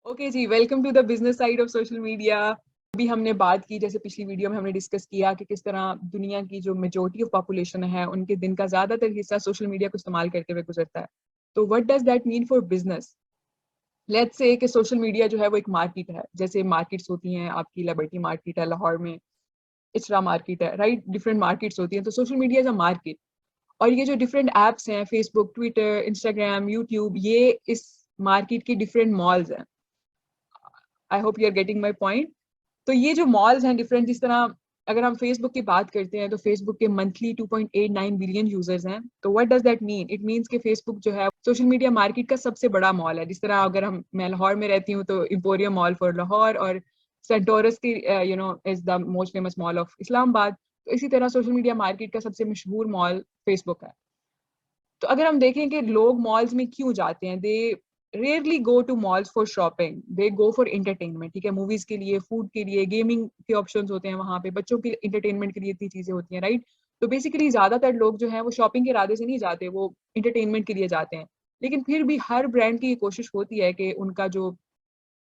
Okay जी, welcome to the business side of social media. अभी हमने बात की, जैसे पिछली वीडियो में हमने डिस्कस किया कि किस तरह दुनिया की जो मेजोरिटी ऑफ पॉपुलेशन है उनके दिन का ज्यादातर हिस्सा सोशल मीडिया को इस्तेमाल करते हुए गुजरता है। तो what does that mean for business? Let's say कि सोशल मीडिया जो है वो एक मार्केट है, जैसे मार्केट्स होती हैं, आपकी लिबर्टी मार्केट है लाहौर में, इचरा मार्केट है, राइट? डिफरेंट मार्केट्स होती हैं, तो social media is a market. और ये जो डिफरेंट एप्स हैं, फेसबुक, ट्विटर, इंस्टाग्राम, यूट्यूब, ये इस मार्केट की डिफरेंट मॉल्स हैं। I hope you are getting my point. तो ये जो मॉल्स हैं डिफरेंट, जिस तरह अगर हम फेसबुक की बात करते हैं तो फेसबुक के मंथली 2.89 बिलियन यूजर्स हैं। तो what does that mean? It means कि फेसबुक जो है सोशल मीडिया मार्केट का सबसे बड़ा मॉल है। जिस तरह अगर मैं लाहौर में रहती हूँ तो एम्पोरियम मॉल फॉर लाहौर और सेंटोरस की is the most famous mall of Islamabad. तो इसी तरह सोशल मीडिया मार्केट का सबसे मशहूर मॉल फेसबुक है। तो अगर हम देखें कि लोग मॉल्स में क्यों जाते हैं, they rarely go to malls for shopping, they go for entertainment. ठीक है, मूवीज के लिए, फूड के लिए, गेमिंग के ऑप्शंस होते हैं वहां पे, बच्चों के एंटरटेनमेंट के लिए इतनी चीजें होती हैं, राइट? तो बेसिकली ज्यादातर लोग जो हैं वो शॉपिंग के इरादे से नहीं जाते, वो एंटरटेनमेंट के लिए जाते हैं। लेकिन फिर भी हर ब्रांड की ये कोशिश होती है कि उनका जो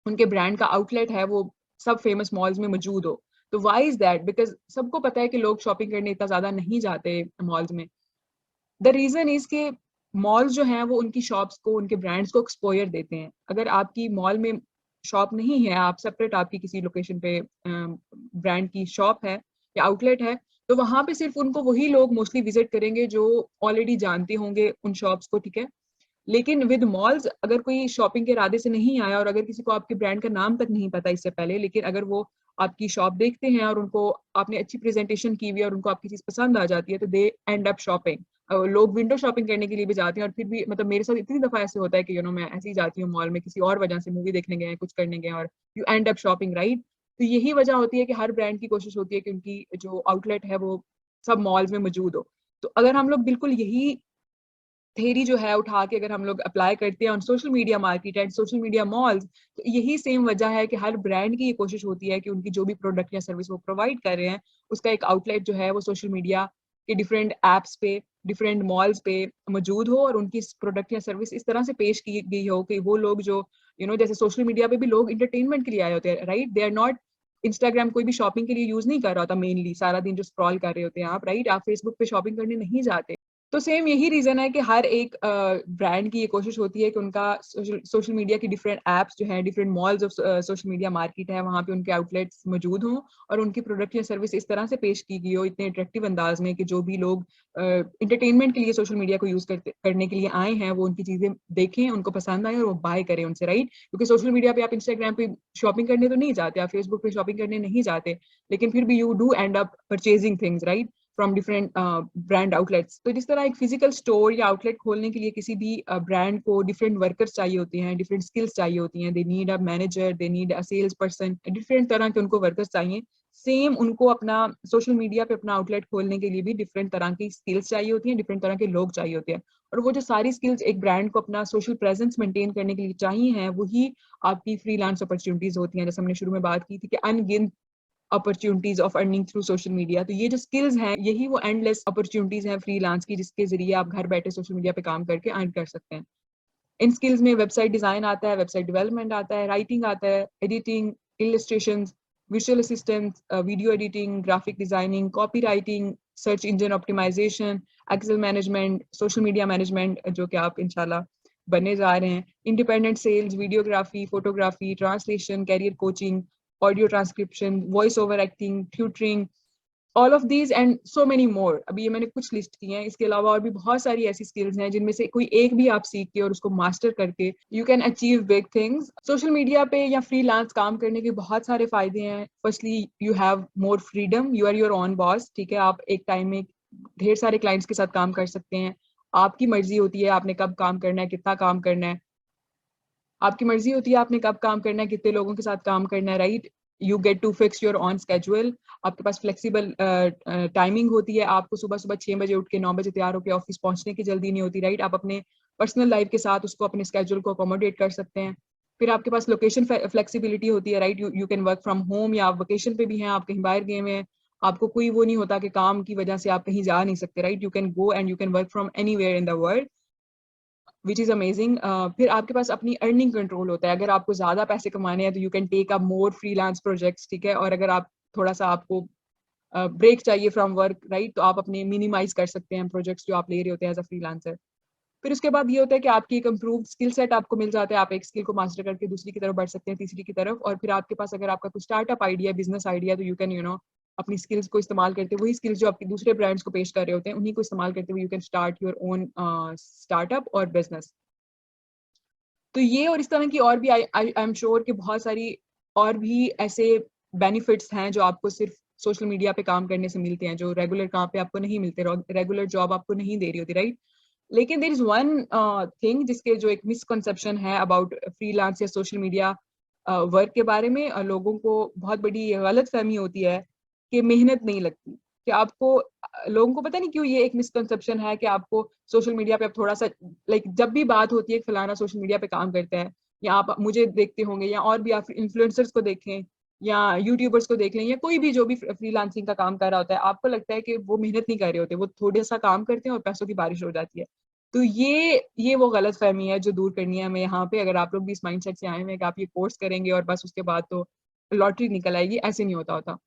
उनके ब्रांड का आउटलेट है वो सब फेमस मॉल्स में मौजूद हो। तो वाई इज दैट? बिकॉज सबको पता है कि लोग शॉपिंग करने इतना ज्यादा नहीं जाते मॉल्स में। द रीजन इज के मॉल्स जो हैं वो उनकी शॉप्स को, उनके ब्रांड्स को एक्सपोजर देते हैं। अगर आपकी मॉल में शॉप नहीं है, आप सेपरेट आपकी किसी लोकेशन पे ब्रांड की शॉप है या आउटलेट है, तो वहां पे सिर्फ उनको वही लोग मोस्टली विजिट करेंगे जो ऑलरेडी जानते होंगे उन शॉप्स को। ठीक है, लेकिन विद मॉल्स अगर कोई शॉपिंग के इरादे से नहीं आया और अगर किसी को आपके ब्रांड का नाम तक नहीं पता इससे पहले, लेकिन अगर वो आपकी शॉप देखते हैं और उनको आपने अच्छी प्रेजेंटेशन की हुई है और उनको आपकी चीज पसंद आ जाती है, तो दे एंड अप शॉपिंग। लोग विंडो शॉपिंग करने के लिए भी जाते हैं, और फिर भी मतलब मेरे साथ इतनी दफा ऐसे होता है कि मैं ऐसे ही जाती हूँ मॉल में किसी और वजह से, मूवी देखने गए, कुछ करने गए, और you and up shopping, right? तो यही वजह होती है कि हर ब्रांड की कोशिश होती है कि उनकी जो आउटलेट है वो सब मॉल्स में मौजूद हो। तो अगर हम लोग बिल्कुल यही थेरी जो है उठा के अगर हम लोग अप्लाई करते हैं on social media market and social media malls, तो यही सेम वजह है कि हर ब्रांड की ये कोशिश होती है कि उनकी जो भी प्रोडक्ट या सर्विस वो प्रोवाइड कर रहे हैं, उसका एक आउटलेट जो है वो सोशल मीडिया के डिफरेंट एप्स पे, डिफरेंट मॉल्स पे मौजूद हो, और उनकी प्रोडक्ट या सर्विस इस तरह से पेश की गई हो कि वो लोग जो जैसे सोशल मीडिया पे भी लोग इंटरटेनमेंट के लिए आए होते हैं, right? They are not Instagram कोई भी शॉपिंग के लिए यूज नहीं कर रहा होता मेनली, सारा दिन जो स्क्रॉल कर रहे होते हैं आप, राइट? आप फेसबुक पे शॉपिंग करने नहीं जाते। तो सेम यही रीजन है कि हर एक ब्रांड की ये कोशिश होती है कि उनका सोशल मीडिया की डिफरेंट एप्स जो है, different malls of social media market है, वहां पे उनके आउटलेट्स मौजूद हों और उनकी प्रोडक्ट या सर्विस इस तरह से पेश की गई हो, इतने अट्रैक्टिव अंदाज में, कि जो भी लोग इंटरटेनमेंट के लिए सोशल मीडिया को यूज करने के लिए आए हैं वो उनकी चीजें देखें, उनको पसंद आए और वो बाय करें उनसे, राइट? क्योंकि सोशल मीडिया पे आप, इंस्टाग्राम पे शॉपिंग करने तो नहीं जाते, आप फेसबुक पे शॉपिंग करने नहीं जाते, लेकिन फिर भी you do and up purchasing things, right, from different brand outlets. तो जिस तरह एक फिजिकल स्टोर या आउटलेट खोलने के लिए किसी भी ब्रांड को डिफरेंट वर्कर्स चाहिए होते हैं, डिफरेंट स्किल्स चाहिए होती हैं, they need a manager, they need a sales person, different तरह के उनको वर्कर्स चाहिए। सेम उनको अपना सोशल मीडिया पे अपना आउटलेट खोलने के लिए भी डिफरेंट तरह की स्किल्स चाहिए होती हैं, डिफरेंट तरह के लोग चाहिए होते हैं। और वो जो सारी स्किल्स एक ब्रांड को अपना सोशल प्रेजेंस मेंटेन करने के लिए चाहिए हैं, वही आपकी फ्रीलांस अपॉर्चुनिटीज होती हैं। जैसे हमने शुरू में बात की थी कि अनगिनत opportunities of earning through social media, तो ये जो स्किल्स हैं यही वो एंडलेस अपॉर्चुनिटीज हैं फ्रीलांस की, जिसके जरिए आप घर बैठे सोशल मीडिया पे काम करके अर्न कर सकते हैं। इन स्किल्स में वेबसाइट डिजाइन आता है, वेबसाइट डेवलपमेंट आता है, राइटिंग आता है, editing, illustration, visual assistant, video editing, graphic designing, copy writing, search engine optimisation, excel management, social media management, जो कि आप इंशाल्लाह बनने जा रहे हैं, independent sales, videography, photography, translation, career coaching, audio transcription, voice over acting, tutoring, all of these and so many more. अभी ये मैंने कुछ लिस्ट की हैं, इसके अलावा और भी बहुत सारी ऐसी स्किल्स हैं जिनमें से कोई एक भी आप सीख के और उसको मास्टर करके you can achieve big things. Social media पे या फ्रीलांस काम करने के बहुत सारे फायदे हैं। Firstly, you have more freedom, you are your own boss. ठीक है, आप एक टाइम में ढेर सारे क्लाइंट्स के साथ काम कर सकते हैं। आपकी मर्जी होती है आपने कब काम करना है, कितना काम करना है, आपकी मर्जी होती है आपने कब काम करना है, कितने लोगों के साथ काम करना है, right? You get to fix your own schedule. आपके पास फ्लेक्सिबल टाइमिंग होती है, आपको सुबह सुबह 6 बजे उठ के 9 बजे तैयार होकर ऑफिस पहुंचने की जल्दी नहीं होती, राइट? आप अपने पर्सनल लाइफ के साथ उसको, अपने स्केड्यूल को अकोमोडेट कर सकते हैं। फिर आपके पास लोकेशन फ्लेक्सिबिलिटी होती है, right? You can work from home, या आप वेकेशन पे भी हैं, आप कहीं बाहर गए हुए हैं, आपको कोई वो नहीं होता कि काम की वजह से आप कहीं जा नहीं सकते, right? You can go and you can work from anywhere in the world. Which is amazing. फिर आपके पास अपनी अर्निंग कंट्रोल होता है। अगर आपको ज़्यादा पैसे कमाने हैं तो you can take up more freelance projects, ठीक है? और अगर आप थोड़ा सा आपको ब्रेक चाहिए फ्रॉम वर्क, राइट, तो आप अपने मिनिमाइज कर सकते हैं प्रोजेक्ट्स जो आप ले रहे होते हैं एज अ फ्रीलांसर। फिर उसके बाद ये होता है कि आपकी एक इम्प्रूव स्किल सेट आपको मिल जाता है। आप एक स्किल को मास्टर करके दूसरी की तरफ बढ़ सकते हैं, तीसरी की तरफ। और फिर आपके पास अगर आपका कुछ स्टार्टअप आइडिया, बिजनेस आइडिया, तो यू कैन अपनी स्किल्स को इस्तेमाल करते हुए, वही स्किल्स जो आपके दूसरे ब्रांड्स को पेश कर रहे होते हैं, उन्हीं को इस्तेमाल करते हुए you can start your own startup और बिजनेस। तो ये और इस तरह की और भी आई एम श्योर कि बहुत सारी और भी ऐसे बेनिफिट्स हैं जो आपको सिर्फ सोशल मीडिया पे काम करने से मिलते हैं, जो रेगुलर काम पे आपको नहीं मिलते, रेगुलर जॉब आपको नहीं दे रही होती, राइट? लेकिन देयर इज वन थिंग जिसके जो एक मिसकंसेप्शन है अबाउट फ्रीलांस या सोशल मीडिया वर्क के बारे में। लोगों को बहुत बड़ी गलत फहमी होती है कि मेहनत नहीं लगती, कि आपको लोगों को पता नहीं क्यों ये एक मिसकंसेप्शन है कि आपको सोशल मीडिया पे आप थोड़ा सा लाइक जब भी बात होती है फलाना सोशल मीडिया पे काम करता है, या आप मुझे देखते होंगे या और भी आप इन्फ्लुएंसर्स को देखें या यूट्यूबर्स को देख लें या कोई भी जो भी फ्रीलांसिंग का काम कर रहा होता है, आपको लगता है कि वो मेहनत नहीं कर रहे होते, वो थोड़ा सा काम करते हैं और पैसों की बारिश हो जाती है। तो ये वो गलत फहमी है जो दूर करनी है हमें यहाँ पे। अगर आप लोग भी इस माइंडसेट से आए हुए हैं कि आप ये कोर्स करेंगे और बस उसके बाद तो लॉटरी निकल आएगी, ऐसे नहीं होता।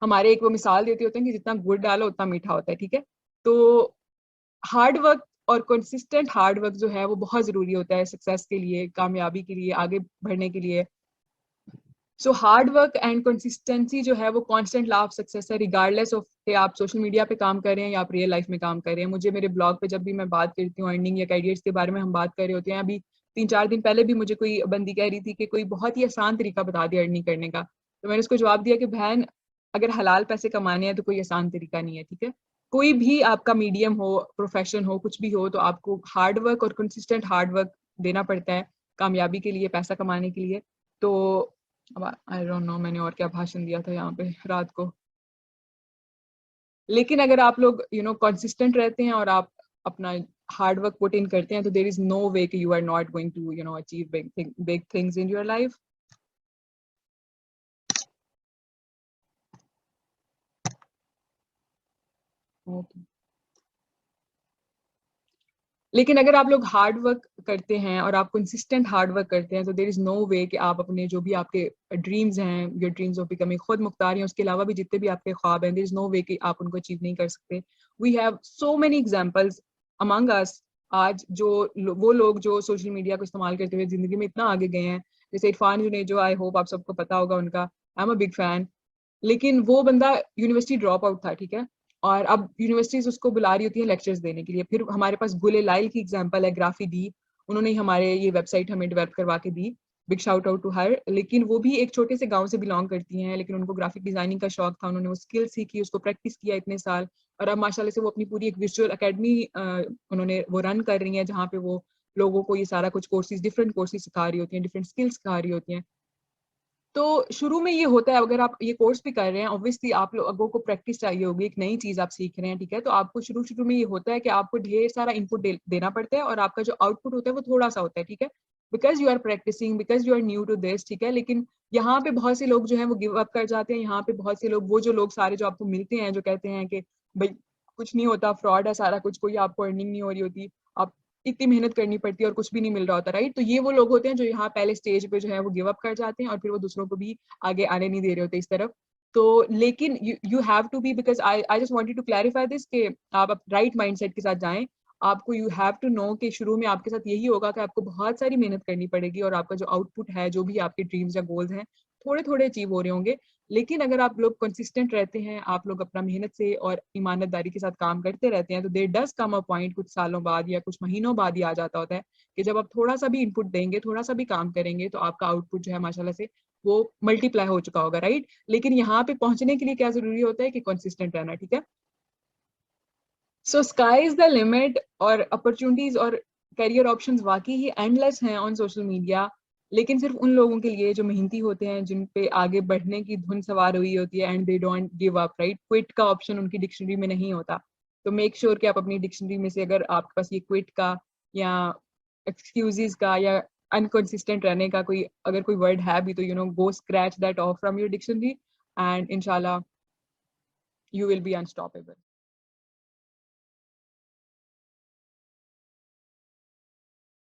हमारे एक वो मिसाल देते होते हैं कि जितना गुड़ डालो उतना मीठा होता है, ठीक है? तो हार्ड वर्क और कंसिस्टेंट हार्ड वर्क जो है वो बहुत जरूरी होता है सक्सेस के लिए, कामयाबी के लिए, आगे बढ़ने के लिए। So hard work and consistency जो है वो कांस्टेंट लॉ ऑफ सक्सेस है, रिगार्डलेस ऑफ कि आप सोशल मीडिया पे काम कर रहे हैं या आप रियल लाइफ में काम कर रहे हैं। मुझे मेरे ब्लॉग पे जब भी मैं बात करती हूँ अर्निंग या कैरियर्स के बारे में हम बात कर रहे होते हैं, अभी 3-4 दिन पहले भी मुझे कोई बंदी कह रही थी कि कोई बहुत ही आसान तरीका बता दिया अर्निंग करने का। तो मैंने उसको जवाब दिया कि बहन, अगर हलाल पैसे कमाने हैं तो कोई आसान तरीका नहीं है, ठीक है? कोई भी आपका मीडियम हो, प्रोफेशन हो, कुछ भी हो, तो आपको हार्ड वर्क और कंसिस्टेंट हार्ड वर्क देना पड़ता है कामयाबी के लिए, पैसा कमाने के लिए। तो अब आई डोंट नो मैंने और क्या भाषण दिया था यहाँ पे रात को। लेकिन अगर आप लोग कंसिस्टेंट रहते हैं और आप अपना हार्ड वर्क पुट इन करते हैं, तो देयर इज नो वे कि you are not going to achieve big things in your life. Okay. लेकिन अगर आप लोग हार्ड वर्क करते हैं और आप कंसिस्टेंट हार्ड वर्क करते हैं, तो देयर इज नो वे कि आप अपने जो भी आपके ड्रीम्स हैं, योर ड्रीम्स ऑफ बिकमिंग खुद मुख्तार हैं, उसके अलावा भी जितने भी आपके ख्वाब हैं, देयर इज नो वे कि आप उनको अचीव नहीं कर सकते। We have so many examples among us आज, जो वो लोग जो सोशल मीडिया को इस्तेमाल करते हुए जिंदगी में इतना आगे गए हैं, जैसे इरफान जुनैद, जो आई होप आप सबको पता होगा उनका, I am a big fan. लेकिन वो बंदा यूनिवर्सिटी ड्रॉप आउट था, ठीक है? और अब यूनिवर्सिटीज उसको बुला रही होती है लेक्चर्स देने के लिए। फिर हमारे पास गुले लाइल की एग्जांपल है, ग्राफी दी, उन्होंने ही हमारे ये वेबसाइट हमें डेवलप करवा के दी, big shout out to her. लेकिन वो भी एक छोटे से गांव से बिलोंग करती हैं, लेकिन उनको ग्राफिक डिजाइनिंग का शौक था, उन्होंने वो स्किल सीखी, उसको प्रैक्टिस किया इतने साल, और अब माशाल्लाह से वो अपनी पूरी एक विजुअल अकेडमी उन्होंने वो रन कर रही हैं, जहाँ पे वो लोगों को ये सारा कुछ कोर्सेज, डिफरेंट कोर्सेज सिखा रही होती हैं, डिफरेंट स्किल्स सिखा रही होती हैं। तो शुरू में ये होता है, अगर आप ये कोर्स भी कर रहे हैं, ऑब्वियसली आप लोगों को प्रैक्टिस चाहिए होगी, एक नई चीज आप सीख रहे हैं, ठीक है? तो आपको शुरू शुरू में ये होता है कि आपको ढेर सारा इनपुट देना पड़ता है, और आपका जो आउटपुट होता है वो थोड़ा सा होता है, ठीक है? Because you are practising, because you are new to this, ठीक है? लेकिन यहाँ पे बहुत से लोग जो है वो गिव अप कर जाते हैं। यहाँ पे बहुत से लोग, वो जो लोग सारे जो आपको मिलते हैं, जो कहते हैं कि भाई कुछ नहीं होता, फ्रॉड है सारा कुछ, कोई आपको अर्निंग नहीं हो रही होती, आप इतनी मेहनत करनी पड़ती है और कुछ भी नहीं मिल रहा होता, राइट? तो ये वो लोग होते हैं जो यहाँ पहले स्टेज पे जो है वो गिव अप कर जाते हैं, और फिर वो दूसरों को भी आगे आने नहीं दे रहे होते इस तरफ। तो लेकिन you have to be, because I just wanted to clarify this कि आप राइट माइंडसेट के साथ जाएं। आपको यू हैव टू नो कि शुरू में आपके साथ यही होगा कि आपको बहुत सारी मेहनत करनी पड़ेगी, और आपका जो आउटपुट है, जो भी आपके ड्रीम्स या गोल्स हैं, थोड़े थोड़े अचीव हो रहे होंगे। लेकिन अगर आप लोग कंसिस्टेंट रहते हैं, आप लोग अपना मेहनत से और ईमानदारी के साथ काम करते रहते हैं, तो there does come a point, कुछ सालों बाद या कुछ महीनों बाद ही आ जाता होता है कि जब आप थोड़ा सा भी इनपुट देंगे, थोड़ा सा भी काम करेंगे, तो आपका आउटपुट जो है माशाल्लाह से वो मल्टीप्लाई हो चुका होगा, राइट? लेकिन यहाँ पे पहुंचने के लिए क्या जरूरी होता है कि कंसिस्टेंट रहना, ठीक है? सो स्काई इज द लिमिट, और अपॉर्चुनिटीज और करियर ऑप्शंस वाकई ही एंडलेस हैं ऑन सोशल मीडिया। लेकिन सिर्फ उन लोगों के लिए जो मेहनती होते हैं, जिन पे आगे बढ़ने की धुन सवार हुई होती है, and they don't give up, right? Quit का ऑप्शन उनकी डिक्शनरी में नहीं होता। तो मेक श्योर कि आप अपनी डिक्शनरी में से, अगर आपके पास ये क्विट का या एक्सक्यूजेस का या अनकंसिस्टेंट रहने का कोई अगर कोई वर्ड है भी, तो go scratch that off from your dictionary, and इंशाल्लाह यू विल बी अनस्टॉपेबल।